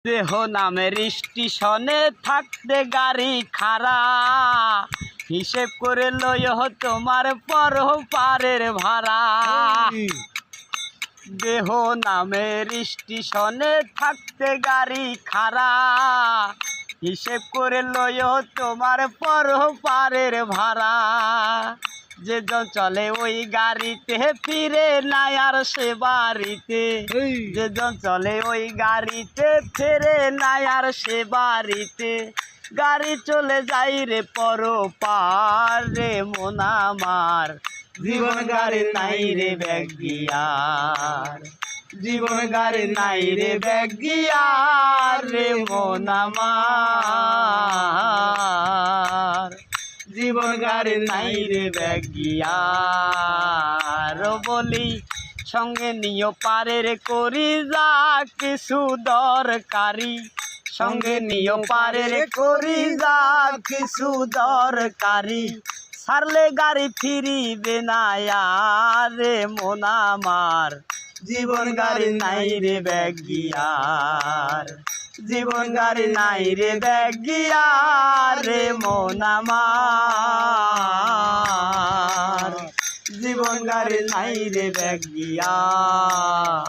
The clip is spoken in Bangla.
দেহ নামের স্টেশনে থাকতে গাড়ি খাড়া, হিসেব করে লইহ তোমার পরপারের ভাড়া। দেহ নামের স্টেশনে থাকতে গাড়ি খাড়া, হিসেব করে লইহ তোমার পরপারের ভাড়া। যে চলে ওই গাড়িতে ফিরে নাই আর সে বাড়িতে, যে চলে ওই গাড়িতে ফিরে নাই আর সে বাড়িতে। গাড়ি চলে যাই রে পরপার রে মন আমার, জীবন গাড়ি নাই রে ব্যাগ গিয়ার, জীবন গাড়ি নাই রে ব্যাগ গিয়ার রে মন আমার, জীবন গাড়ি নাই রে ব্যাগ গিয়ার। বলি সঙ্গে নিও পারের করি যা কিছু দরকারি, সঙ্গে নিও পারের করি যা কিছু দরকারি। ছাড়লে গাড়ি ফিরিবে না আর রে মন আমার, জীবন গাড়ি নাই রে ব্যাগ গিয়ার, জীবন গাড়ি নাই রে ব্যাগ গিয়ার রে মন আমার, জীবন গাড়ি নাই রে ব্যাগ গিয়ার।